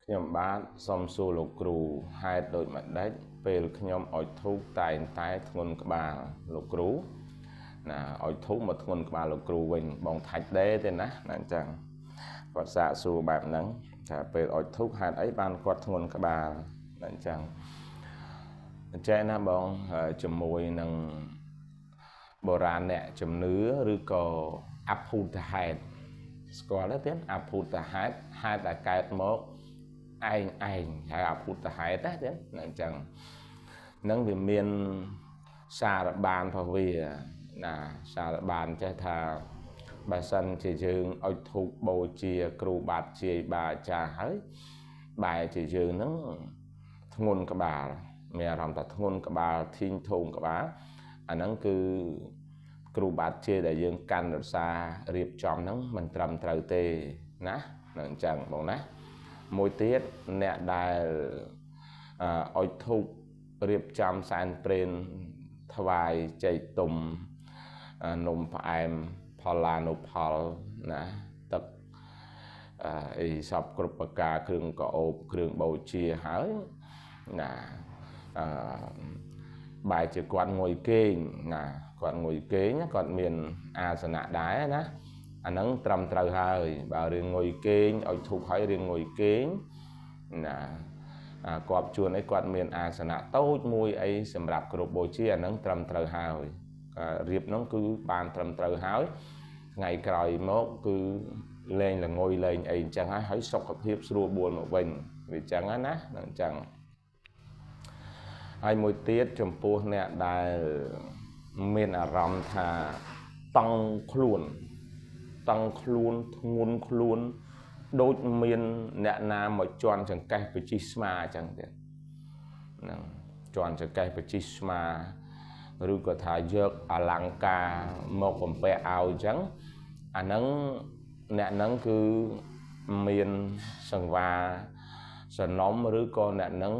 ខ្ញុំបាទសូមសួរលោកគ្រូហេតុដូចម្ដេចពេលខ្ញុំអុជធូបតែងតែធ្ងន់ក្បាលលោកគ្រូណាអុជធូបមកធ្ងន់ក្បាលលោកគ្រូវិញបងថាច់ដេទេណាអញ្ចឹងគាត់សាកសួរបែបហ្នឹងថាពេលអុជធូបហេតុអីបានគាត់ធ្ងន់ក្បាលអញ្ចឹងអញ្ចឹងណាបងជាមួយនឹងបុរាណអ្នកជំនឿឬក៏អភូតហេតុស្គាល់ទេអភូតហេតុហេតុដែលកើតមកឯងហៅអភូតហេតុទេអញ្ចឹងនឹងវាមានសារបានរបស់វាណាសារបានចេះថាបើសិនជាយើងអុជធូបបូជាគ្រូបាត់ជាបាអាចារ្យហើយបែរជាយើងនឹងធ្ងន់ក្បាលមានអារម្មណ៍ថាធ្ងន់ក្បាលធីងធូងក្បាលអាហ្នឹងគឺគ្រូបាត់ជាដែលយើងកាន់រក្សារៀបចំហ្នឹងមិនត្រឹមត្រូវទេណាអញ្ចឹងបងណាមួយទៀតអ្នកដែលអុជធូបរៀបចំសែនព្រេនថ្វាយចៃទុំនំផ្អែមផលឡានុផលណាទឹកអីសពគ្រប់ប្រការគ្រឿងកោបគ្រឿងបូជាហើយណាបែរជាគាត់ងុយគេងណាគាត់ងុយគេងគាត់មានអាសនៈដែរណាអាហ្នឹងត្រឹមត្រូវហើយបើរឿងងុយគេងអុជធូបហើយរឿងងុយគេងណាគាត់ជួនអីគាត់មានអាសនៈតូចមួយអីសម្រាប់គ្រប់បូជាអាហ្នឹងត្រឹមត្រូវហើយរៀបហ្នឹងគឺបានត្រឹមត្រូវហើយថ្ងៃក្រោយមកគឺលេងល្ងុយលេងអីអញ្ចឹងហើយសុខភាពស្រួលបួលមកវិញវាអញ្ចឹងណាអញ្ចឹងហើយមួយទៀតចំពោះអ្នកដែលមានអារម្មណ៍ថាតង់ខ្លួនធ្ងន់ខ្លួនដូចមានអ្នកណាមកជន់ចង្កេះបជីស្មាអញ្ចឹងទៀតហ្នឹងជន់ចង្កេះបជីស្មាឬក៏ថាយកអលង្ការមកបំពាក់ឲ្យអញ្ចឹងអាហ្នឹងអ្នកហ្នឹងគឺមានសង្វារសនំឬក៏អ្នកហ្នឹង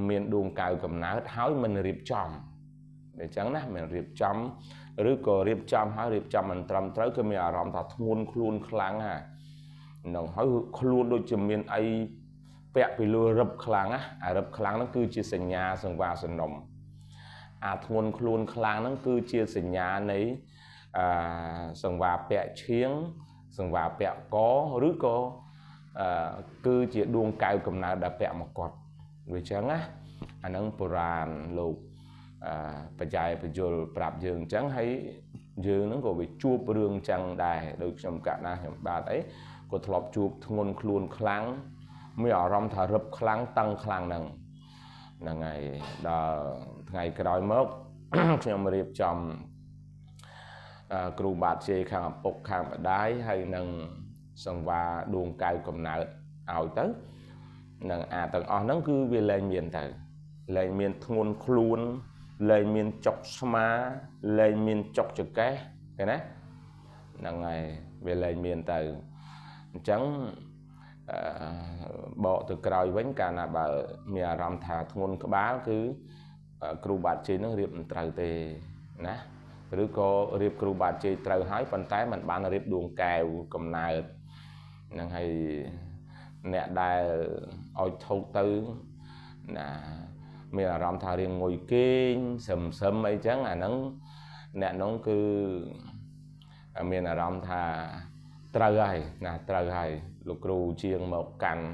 មានដួងកៅកំណើតហើយមិនរៀបចំអញ្ចឹងណាមិនរៀបចំឬក៏រៀបចំហើយរៀបចំមិនត្រឹមត្រូវគឺមានអារម្មណ៍ថាធ្ងន់ខ្លួនខ្លាំងណានឹងហើយខ្លួនដូចជាមានអីពាក់ពីលើរឹបខ្លាំងណាអារឹបខ្លាំងហ្នឹងគឺជាសញ្ញាសង្វារសនំអាធ្ងន់ខ្លួនខ្លាំងហ្នឹងគឺជាសញ្ញានៃសង្វារពាក់ឈៀងសង្វារពាក់កឬក៏គឺជាដួងកៅកំណើតដែលពាក់មកគាត់វាចឹងណាអាហ្នឹងបុរាណលោកបច្ច័យបញ្យលប្រាប់យើងអញ្ចឹងហើយយើងហ្នឹងក៏វាជួបរឿងអញ្ចឹងដែរដូចខ្ញុំកាលណាខ្ញុំបាទអីក៏ធ្លាប់ជួបធ្ងន់ខ្លួនខ្លាំងមានអារម្មណ៍ថារឹបខ្លាំងតឹងខ្លាំងហ្នឹងហើយដល់ថ្ងៃក្រោយមកខ្ញុំរៀបចំគ្រូបាតជ័យខាងឪពុកខាងម្ដាយហើយនឹងសង្វារដួងកៅកំណើតឲ្យទៅនឹងទាំងអស់ហ្នឹងគឺវាលែងមានទៅលែងមានធ្ងន់ខ្លួនលែងមានចុកស្មាលែងមានចុកចង្កេះឃើញណាហ្នឹងហើយវាលែងមានទៅអញ្ចឹងបកទៅក្រោយវិញកាលណាបើមានអារម្មណ៍ថាធ្ងន់ក្បាលគឺគ្រូបាតជ័យនឹងរៀបមិនត្រូវទេណាឬក៏រៀបគ្រូបាតជ័យត្រូវហើយប៉ុន្តែมันបានរៀបដួងកែវកំណើតហ្នឹងហើយអ្នកដែលអុជធូបទៅណាមានអារម្មណ៍ថារៀងងុយគេងសឹមអីចឹងអាហ្នឹងអ្នកនោះគឺមានអារម្មណ៍ថាត្រូវហើយណាត្រូវហើយលោកគ្រូជាងមកកាន់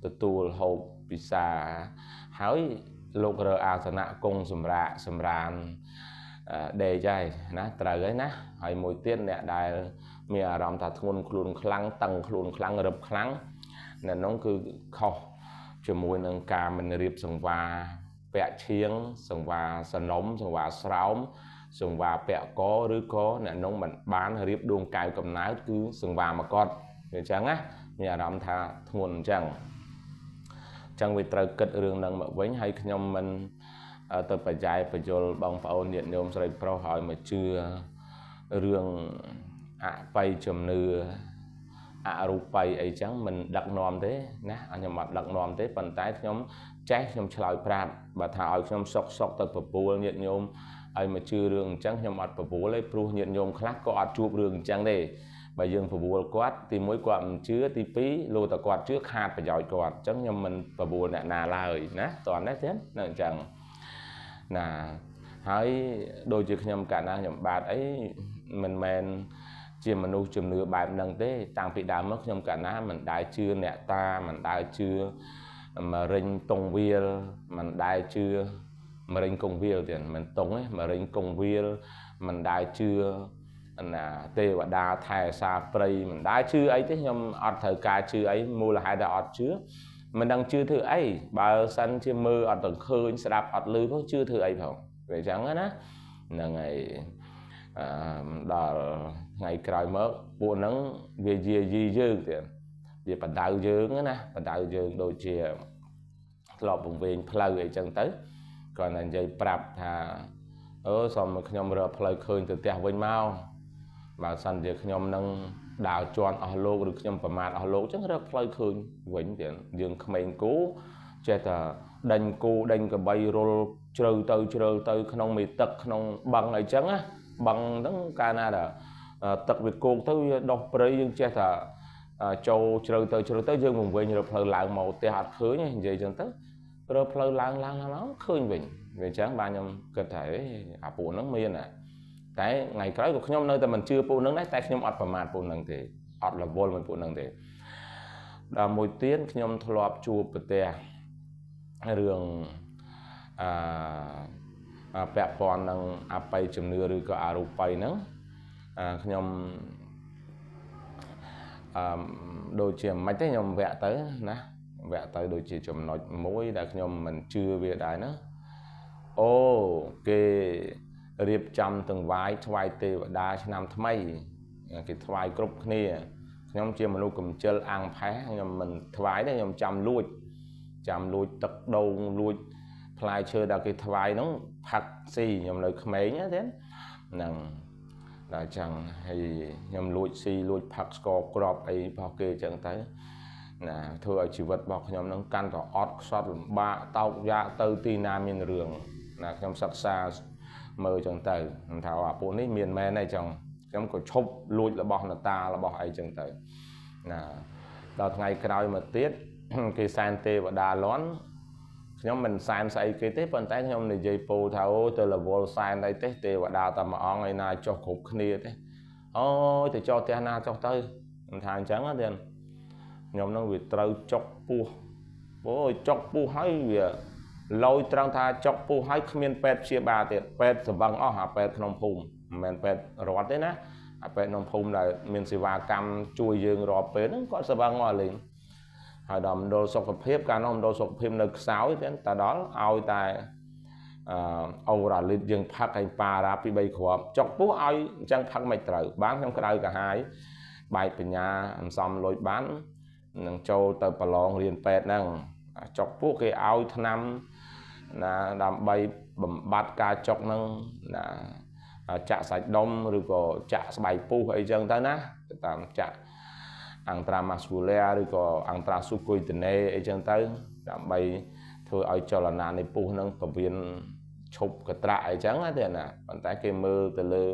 ទទួលហូបពិសាហើយលោករើអាសនៈគង់សម្រានដេកហើយណាត្រូវហើយណាហើយមួយទៀតអ្នកដែលមានអារម្មណ៍ថាធ្ងន់ខ្លួនខ្លាំងតឹងខ្លួនខ្លាំងរឹបខ្លាំងអ្នកនោះគឺខុសជាមួយនឹងការមិនរៀបសង្វារពាក់ឈៀងសង្វារសនំសង្វារស្រោមសង្វារពាក់កឬក៏អ្នកនោះមិនបានរៀបដួងកៅកំណើតគឺសង្វារមកគាត់វាអញ្ចឹងណាមានអារម្មណ៍ថាធ្ងន់អញ្ចឹងវាត្រូវគិតរឿងហ្នឹងមកវិញហើយខ្ញុំមិនទៅបច្ច័យបញ្យលបងប្អូនញាតិញោមស្រីប្រុសឲ្យមកជឿរឿងអបិយជំនឿអរូបីអីចឹងមិនដឹកនាំទេណាខ្ញុំអត់ដឹកនាំទេប៉ុន្តែខ្ញុំចេះខ្ញុំឆ្លើយប្រាប់បើថាឲ្យខ្ញុំសុកទៅប្រពូលញាតិញោមឲ្យមកជឿរឿងអញ្ចឹងខ្ញុំអត់ប្រពូលទេព្រោះញាតិញោមខ្លះក៏អត់ជួបរឿងអញ្ចឹងទេ បើយើងបបួលគាត់ទី1គាត់មិនជឿទី2លោកតែគាត់ជឿខាតប្រយោជន៍គាត់អញ្ចឹងខ្ញុំមិនបបួលអ្នកណាឡើយណាតោះនេះទៀតនៅអញ្ចឹងណាហើយដូចជាខ្ញុំកាលណាខ្ញុំបាទអីមិនមែនជាមនុស្សជំនឿបែបហ្នឹងទេតាំងពីដើមមកខ្ញុំកាលណាមិនដែលជឿអ្នកតាមិនដែលជឿមរិញតុងវាលមិនដែលជឿមរិញកងវាលទៀតមិនតុងទេមរិញកងវាលមិនដែលជឿណាទេវតាថែសាព្រៃមិនដែលជឿអីទេខ្ញុំអត់ត្រូវការជឿអីមូលហេតុដែលអត់ជឿមិនដឹងជឿធ្វើអីបើសិនជាមើលអត់ទៅឃើញស្ដាប់អត់ឮផងជឿធ្វើអីផងវាអញ្ចឹងណាហ្នឹងហើយដល់ថ្ងៃក្រោយមកពួកហ្នឹងវាយាយីយើងទៀតវាបដៅយើងណាបដៅយើងដូចជាធ្លាប់ពង្វេងផ្លូវអីចឹងទៅគាត់តែនិយាយប្រាប់ថាសូមខ្ញុំរកផ្លូវឃើញទៅផ្ទះវិញមកបើសិនជាខ្ញុំនឹងដើរជន់អស់លោកឬខ្ញុំប្រមាថអស់លោកចឹងរកផ្លូវឃើញវិញទៀតយើងក្មេងគូចេះតែដេញគូដេញកបីរុលជ្រៅទៅក្នុងមេទឹកក្នុងបឹងអីចឹងណាបឹងហ្នឹងកាលណាដល់ទឹកវាគោកទៅវាដោះព្រៃយើងចេះតែចូលជ្រៅទៅយើងមកវិញរកផ្លូវឡើងមកផ្ទះអត់ឃើញទេនិយាយចឹងទៅរកផ្លូវឡើងមកឃើញវិញវាអញ្ចឹងបាទខ្ញុំគិតថាអាពួកហ្នឹងមានតែថ្ងៃក្រោយក៏ខ្ញុំនៅតែមិនជឿពួកហ្នឹងដែរតែខ្ញុំអត់ប្រមាថពួកហ្នឹងទេអត់រវល់មួយពួកហ្នឹងទេដល់មួយទៀតខ្ញុំធ្លាប់ជួបប្រទះរឿងពាក់ព័ន្ធនឹងអបិយជំនឿឬក៏អរូបិយហ្នឹងខ្ញុំដូចជាមិនទេខ្ញុំវគ្គទៅណាវគ្គទៅដូចជាចំណុចមួយដែលខ្ញុំមិនជឿវាដែរណាអូគេរៀបចំទាំងវាយថ្វាយទេវតាឆ្នាំថ្មីគេថ្វាយគ្រប់គ្នាខ្ញុំជាមនុស្សកំជិលអាំងផេះខ្ញុំមិនថ្វាយទេខ្ញុំចាំលួចទឹកដូងលួចផ្លែឈើដែលគេថ្វាយហ្នឹងផាត់ស៊ីខ្ញុំនៅក្មេងទេហ្នឹងដល់ចឹងហើយខ្ញុំលួចស៊ីលួចផាត់ស្ករក្របអីរបស់គេចឹងទៅណាធ្វើឲ្យជីវិតរបស់ខ្ញុំហ្នឹងកាន់តែអត់ខ្សត់លំបាកតោកយ៉ាកទៅទីណាមានរឿងណាខ្ញុំសិក្សាមើលចឹងទៅថាអាពួកនេះមានមែនអីចឹងខ្ញុំក៏ឈប់លួចរបស់នតារបស់អីចឹងទៅណាដល់ថ្ងៃក្រោយមកទៀតគេសែនទេវតាលន់ខ្ញុំមិនសែនស្អីគេទេប៉ុន្តែខ្ញុំនិយាយពោលថាអូទៅរវល់សែនអីទេទេវតាតែមួយអង្គឯណាចុះគ្រប់គ្នាទេអូយទៅចុះផ្ទះណាចុះទៅខ្ញុំថាអញ្ចឹងទេខ្ញុំនឹងវាត្រូវចុកពោះអូយចុកពោះហើយវាលយត្រង់ថាចុកពោះហើយគ្មានពេទ្យព្យាបាលទៀតពេទ្យសម្បឹងអស់អាពេទ្យក្នុងភូមិមិនមែនពេទ្យរដ្ឋទេណាអាពេទ្យក្នុងភូមិដែលមានសេវាកម្មជួយយើងរាប់ពេលហ្នឹងគាត់សម្បឹងមកលេងហើយដល់មណ្ឌលសុខភាពកាលនោះមណ្ឌលសុខភាពនៅខ្សោយតែដល់ឲ្យតែអូរ៉ាលីតយើងផឹកឲ្យប៉ារ៉ាពី3គ្រាប់ចុកពោះឲ្យអញ្ចឹងផឹកមិនត្រូវបានខ្ញុំក្តៅកាហាយបែកបញ្ញាអន្សំលុយបាននឹងចូលទៅប្រឡងរៀនពេទ្យហ្នឹងចុកពោះគេឲ្យថ្នាំណាដើម្បីបំបត្តិការចុកហ្នឹងណាចាក់សាច់ដុំឬក៏ចាក់ស្បែកពោះអីចឹងទៅណាតាមចាក់អង្ត្រាម៉ាស្គូលែឬក៏អង្ត្រាស៊ូគុយតេណេអីចឹងទៅដើម្បីធ្វើឲ្យចលនានៃពោះហ្នឹងពវៀនឈប់កត្រាក់អីចឹងទេណាប៉ុន្តែគេមើលទៅលើ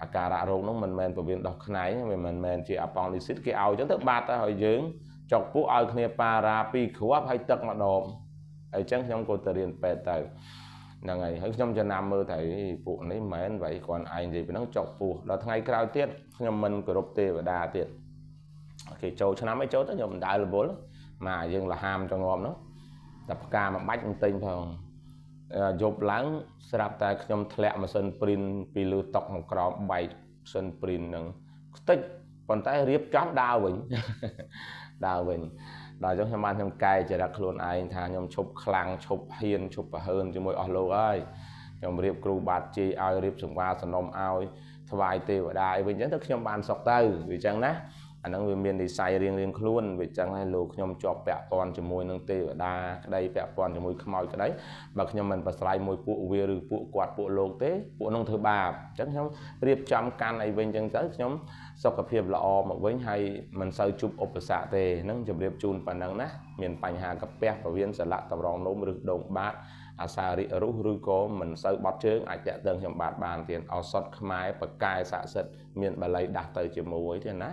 អាការៈរោគហ្នឹងមិនមែនពវៀនដោះខ្នែងវាមិនមែនជាអាប៉ង់ឌីស៊ីតគេឲ្យចឹងទៅបាត់ទៅឲ្យយើងចុកពោះឲ្យគ្នាប៉ារ៉ា2គ្រាប់ហើយទឹកម្ដងអីចឹងខ្ញុំក៏ទៅរៀនពេទ្យទៅហ្នឹងហើយខ្ញុំចំណាំមើលថាពួកនេះមិនមែនvậyគាត់ឯងនិយាយពីហ្នឹងចុកពោះដល់ថ្ងៃក្រោយទៀតខ្ញុំមិនគោរពទេវតាទៀតគេចូលឆ្នាំអីចូលទៅខ្ញុំមិនដែលរវល់មកយើងលហាមចងប់នោះតែផ្កាមួយបាច់មិនទិញផងយប់ឡើងស្រាប់តែខ្ញុំធ្លាក់ម៉ាស៊ីនព្រីនពីលើតុមកក្រោមបែកម៉ាស៊ីនព្រីនហ្នឹងខ្ទេចប៉ុន្តែរៀបចំដើរវិញដល់អញ្ចឹងខ្ញុំបានខ្ញុំកែចរិតខ្លួនឯងថាខ្ញុំឈប់ខ្លាំងឈប់ហ៊ានឈប់ប្រហើនជាមួយអស់លោកហើយខ្ញុំរៀបគ្រូបាតជ័យឲ្យរៀបសង្វារសំណុំឲ្យថ្វាយទេវតាអីវិញអញ្ចឹងទៅខ្ញុំបានសុខទៅវាអញ្ចឹងណាអាហ្នឹងវាមាននិស្ស័យរៀងខ្លួនវាអញ្ចឹងហើយលោកខ្ញុំជាប់ពាក់ព័ន្ធជាមួយនឹងទេវតាក្តីពាក់ព័ន្ធជាមួយខ្មោចក្តីបើខ្ញុំមិនប្រស្រ័យមួយពួកវាឬពួកគាត់ពួកលោកទេពួកនោះធ្វើបាបអញ្ចឹងខ្ញុំរៀបចំកាន់អីវិញអញ្ចឹងទៅខ្ញុំសុខភាពល្អមកវិញហើយមិនសូវជួបឧបសគ្គទេហ្នឹងជម្រាបជូនប៉ុណ្ណឹងណាមានបញ្ហាកាពះពវៀនសន្លាក់តម្រងនោមឬដងបាត អាសារិរុះឬក៏មិនសូវបត់ជើងអាចតាក់ទងខ្ញុំបានទៀតឱសថខ្មែរបកាយស័ក្តិសិទ្ធមានបាលីដាស់ទៅជាមួយទេណា